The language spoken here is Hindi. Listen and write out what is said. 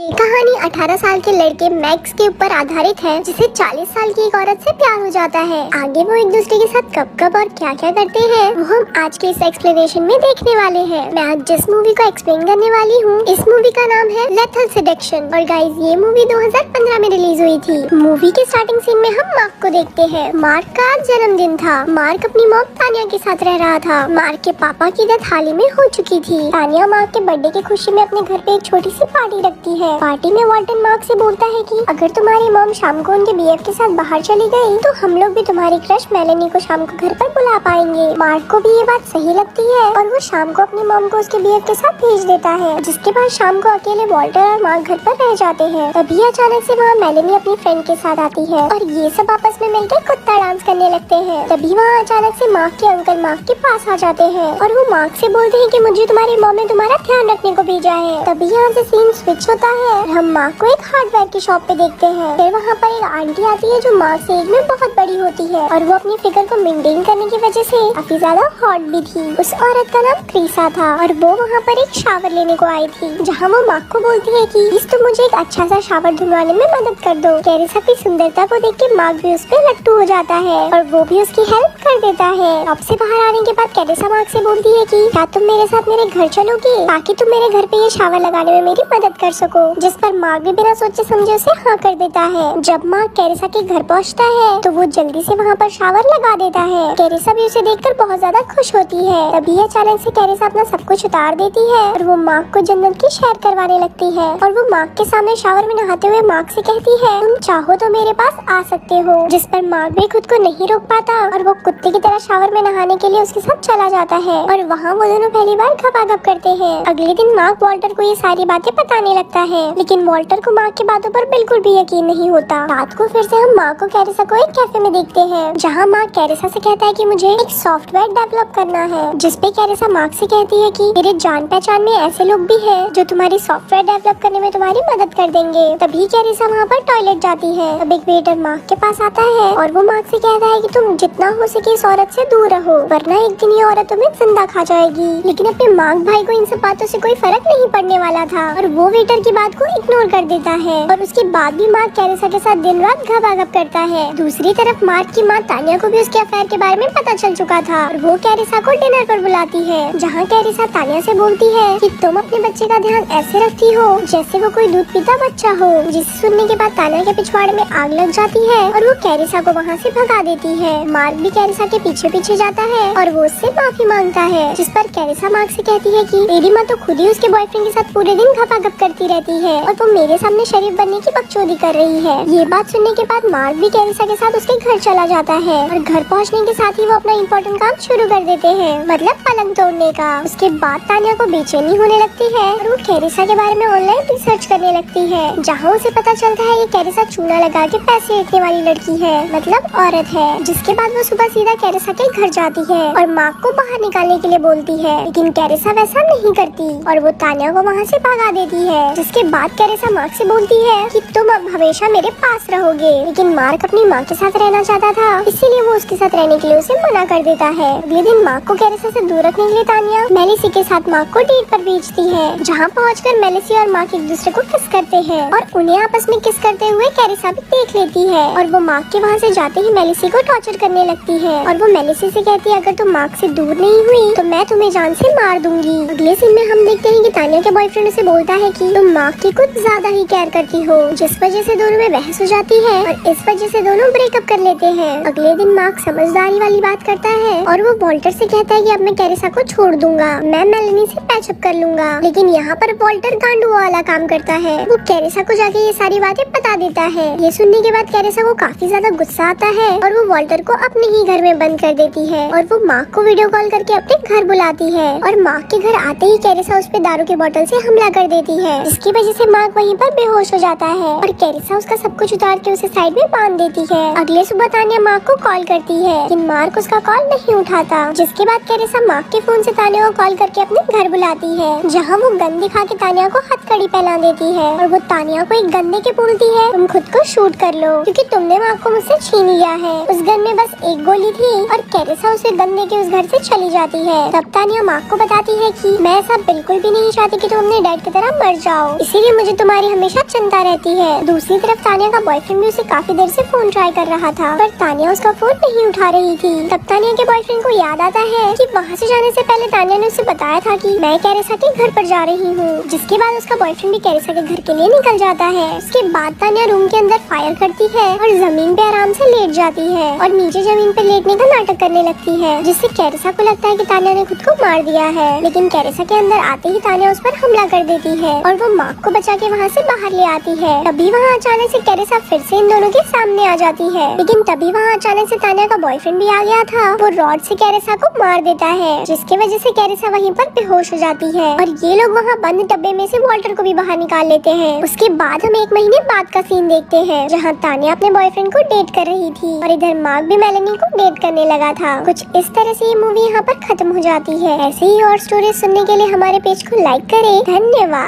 ये कहानी 18 साल के लड़के मैक्स के ऊपर आधारित है, जिसे 40 साल की एक औरत से प्यार हो जाता है। आगे वो एक दूसरे के साथ कब कब और क्या क्या करते हैं वो हम आज के इस एक्सप्लेनेशन में देखने वाले हैं। मैं आज जिस मूवी को एक्सप्लेन करने वाली हूँ, इस मूवी का नाम है लेथल सेडक्शन। और गाइस, ये मूवी 2015 में रिलीज हुई थी। मूवी के स्टार्टिंग सीन में हम मार्क को देखते हैं। मार्क का आज जन्मदिन था। मार्क अपनी मॉम तानिया के साथ रह रहा था। मार्क के पापा की डेथ हाल ही में हो चुकी थी। तानिया मार्क के बर्थडे की खुशी में अपने घर पे एक छोटी सी पार्टी रखती है। पार्टी में वाल्टन मार्क से बोलता है कि अगर तुम्हारी मॉम शाम को उनके बीएफ के साथ बाहर चली गई तो हम लोग भी तुम्हारी क्रश मेलेनी को शाम को घर पर बुला पाएंगे। मार्क को भी ये बात सही लगती है और वो शाम को अपनी मॉम को उसके बीएफ के साथ भेज देता है, जिसके बाद शाम को अकेले वाल्टर और मार्क घर पर रह जाते हैं। तभी अचानक से वहाँ मेलेनी अपनी फ्रेंड के साथ आती है और ये सब आपस में मिलकर कुत्ता डांस करने लगते हैं। तभी वहाँ अचानक से मार्क के अंकल मार्क के पास आ जाते हैं और वो मार्क से बोलते हैं कि मुझे तुम्हारी मॉम ने तुम्हारा ध्यान रखने को भेजा है। तभी यहाँ से सीन स्विच होता है और हम मार्क को एक हार्डवेयर की शॉप पे देखते हैं। फिर वहाँ पर एक आंटी आती है जो मार्क से एज में बहुत बड़ी होती है और वो अपनी फिगर को मेंटेन करने की वजह से काफी ज्यादा हॉट भी थी। उस औरत का नाम क्रीसा था और वो वहाँ पर एक शावर लेने को आई थी, जहाँ वो मार्क को बोलती है कि प्लीज तुम मुझे एक अच्छा सा शावर धुलवाने में मदद कर दो। कैरिसा की सुंदरता को देख के मार्क भी उस पे लट्टू हो जाता है और वो भी उसकी हेल्प कर देता है। शॉप से बाहर आने के बाद कैरिसा मार्क से बोलती है कि क्या तुम मेरे साथ मेरे घर चलोगे ताकि तुम मेरे घर पे ये शावर लगाने में मेरी मदद कर सको। जिस पर मार्क भी बिना सोचे समझे उसे हाँ कर देता है। जब मार्क कैरिसा के घर पहुँचता है तो वो जल्दी से वहाँ पर शावर लगा देता है। कैरिसा भी उसे देखकर बहुत ज्यादा खुश होती है। तभी अचानक से कैरिसा अपना सब कुछ उतार देती है और वो मार्क को जन्नत की सैर करवाने लगती है और वो मार्क के सामने शावर में नहाते हुए मार्क से कहती है तुम चाहो तो मेरे पास आ सकते हो। जिस पर मार्क भी खुद को नहीं रोक पाता और वो कुत्ते की तरह शावर में नहाने के लिए उसके साथ चला जाता है और वहाँ वो दोनों पहली बार घपाघप करते हैं। अगले दिन मार्क वॉल्टर को ये सारी बातें बताने लगता है, लेकिन वॉल्टर को मार्क की बातों पर बिल्कुल भी यकीन नहीं होता। रात को फिर से हम मार्क को कैरिसा को एक कैफे में देखते हैं, जहाँ मार्क कैरिसा से कहता है कि मुझे एक सॉफ्टवेयर डेवलप करना है। जिसपे कैरिसा मार्क से कहती है कि मेरे जान पहचान में ऐसे लोग भी हैं जो तुम्हारी सॉफ्टवेयर डेवलप करने में तुम्हारी मदद कर देंगे। तभी कैरिसा वहाँ पर टॉयलेट जाती है। तब एक वेटर मार्क के पास आता है और वो मार्क से कहता है कि तुम जितना हो सके इस औरत से दूर रहो, वरना एक दिन ये औरत तुम्हें जिंदा खा जाएगी। लेकिन अपने मार्क भाई को इन सब बातों से कोई फर्क नहीं पड़ने वाला था और वो वेटर की बात को इग्नोर कर देता है और उसके बाद भी मार्क कैरिसा के साथ दिन रात घपाघप करता है। दूसरी तरफ मार्क की माँ तानिया को भी उसके अफेयर के बारे में पता चल चुका था और वो कैरिसा को डिनर पर बुलाती है, जहाँ कैरिसा तानिया से बोलती है कि तुम अपने बच्चे का ध्यान ऐसे रखती हो जैसे वो कोई दूध पीता बच्चा हो। जिसे सुनने के बाद तानिया के पिछवाड़े में आग लग जाती है और वो कैरिसा को वहाँ से भगा देती है। मार्क भी कैरिसा के पीछे पीछे जाता है और वो उससे माफी मांगता है, जिस पर कैरिसा मार्क से कहती है कि मेरी माँ तो खुद ही उसके बॉयफ्रेंड के साथ पूरे दिन घपाघप करती रहती है और वो मेरे सामने शरीफ बनने की बकचोदी कर रही है। ये बात सुनने के बाद मार्क भी कैरिसा के साथ उसके घर चला जाता है और घर पहुँचने के साथ ही वो अपना इम्पोर्टेंट काम शुरू कर देते हैं, मतलब पलंग तोड़ने का। उसके बाद तानिया को बेचैनी होने लगती है और वो कैरिसा के बारे में ऑनलाइन रिसर्च करने लगती है, जहाँ उसे पता चलता है ये कैरिसा चूना लगा के पैसे लेने वाली लड़की है, मतलब औरत है। जिसके बाद वो सुबह सीधा कैरिसा के घर जाती है और मार्क को बाहर निकालने के लिए बोलती है, लेकिन कैरिसा वैसा नहीं करती और वो तानिया को वहाँ से भगा देती है। जिसके बाद कैरिसा मार्क से बोलती है कि तुम अब हमेशा मेरे पास रहोगे, लेकिन मार्क अपनी माँ के साथ रहना चाहता था, इसीलिए वो उसके साथ रहने के लिए उसे मना कर देता है। अगले दिन मार्क को कैरिसा से दूर रखने के लिए तानिया मेलिसी के साथ मार्क को डेट पर भेजती है, जहाँ पहुँचकर मेलिसी और मार्क एक दूसरे को किस करते हैं और उन्हें आपस में किस करते हुए कैरिसा भी देख लेती है और वो मार्क के वहाँ से जाते ही मेलिसी को टॉर्चर करने लगती है और वो मेलिसी से कहती है अगर तुम मार्क से दूर नहीं हुई तो मैं तुम्हें जान से मार दूंगी। अगले सीन में हम देखते हैं कि तानिया के बॉयफ्रेंड उसे बोलता है कि तुम मार्क की कुछ ज्यादा ही केयर करती हो, जिस वजह से दोनों में बहस हो जाती है और इस वजह से दोनों ब्रेकअप कर लेते हैं। अगले दिन मार्क समझदारी वाली बात करता है और वो वॉल्टर से कहता है कि अब मैं कैरिसा को छोड़ दूंगा, मैं मेलेनी से पैचअप कर लूंगा। लेकिन यहाँ पर वॉल्टर गांडू वाला काम करता है, वो कैरिसा को जाके ये सारी बातें बता देता है। ये सुनने के बाद कैरिसा को काफी ज्यादा गुस्सा आता है और वो वॉल्टर को अपने ही घर में बंद कर देती है और वो मार्क को वीडियो कॉल करके अपने घर बुलाती है और मार्क के घर आते ही कैरिसा उस पे दारू के बोतल से हमला कर देती है, जिसकी वजह से मार्क वहीं पर बेहोश हो जाता है और कैरिसा उसका सब कुछ उतार के उसे साइड में बांध देती है। अगले सुबह तानिया मार्क को कॉल करती है, लेकिन मार्क उसका कॉल नहीं उठाता। जिसके बाद कैरिसा मार्क के फोन से तानिया को कॉल करके अपने घर बुलाती है, जहाँ वो गन दिखा के तानिया को हथकड़ी पहना देती है और वो तानिया को एक गन दे के बोलती है तुम खुद को शूट कर लो क्योंकि तुमने मार्क को मुझसे छीन लिया है। उस गन में बस एक गोली थी और कैरिसा उसे गन दे के उस घर से चली जाती है। तब तानिया मार्क को बताती है कि मैं ऐसा बिल्कुल भी नहीं चाहती कि तुम अपने डैड की तरह मर जाओ, इसी इसीलिए मुझे तुम्हारी हमेशा चिंता रहती है। दूसरी तरफ तानिया का बॉयफ्रेंड भी उसे काफी देर से फोन ट्राई कर रहा था, पर तानिया उसका फोन नहीं उठा रही थी। तब तानिया के बॉयफ्रेंड को याद आता है कि वहाँ से जाने से पहले तानिया ने उसे बताया था कि मैं कैरिसा के घर पर जा रही हूँ। जिसके बाद उसका बॉयफ्रेंड भी कैरिसा के घर के लिए निकल जाता है। उसके बाद तानिया रूम के अंदर फायर करती है और जमीन पे आराम से लेट जाती है और नीचे जमीन पे लेटने का नाटक करने लगती है, जिससे कैरिसा को लगता है कि तानिया ने खुद को मार दिया है। लेकिन कैरिसा के अंदर आते ही तानिया उस पर हमला कर देती है और वो मार्क को बचा के वहाँ से बाहर ले आती है। तभी वहाँ अचानक से कैरिसा फिर से इन दोनों के सामने आ जाती है। लेकिन तभी वहाँ अचानक से तानिया का बॉयफ्रेंड भी आ गया था। वो रॉड से कैरिसा को मार देता है, जिसकी वजह से कैरिसा वहीं पर बेहोश हो जाती है और ये लोग वहाँ बंद डब्बे में से वॉल्टर को भी बाहर निकाल लेते हैं। उसके बाद हम 1 महीने बाद का सीन देखते हैं, जहाँ तानिया अपने बॉयफ्रेंड को डेट कर रही थी और इधर मार्क भी मेलेनी को डेट करने लगा था। कुछ इस तरह से ये मूवी यहाँ पर खत्म हो जाती है। ऐसे ही और स्टोरी सुनने के लिए हमारे पेज को लाइक करें। धन्यवाद।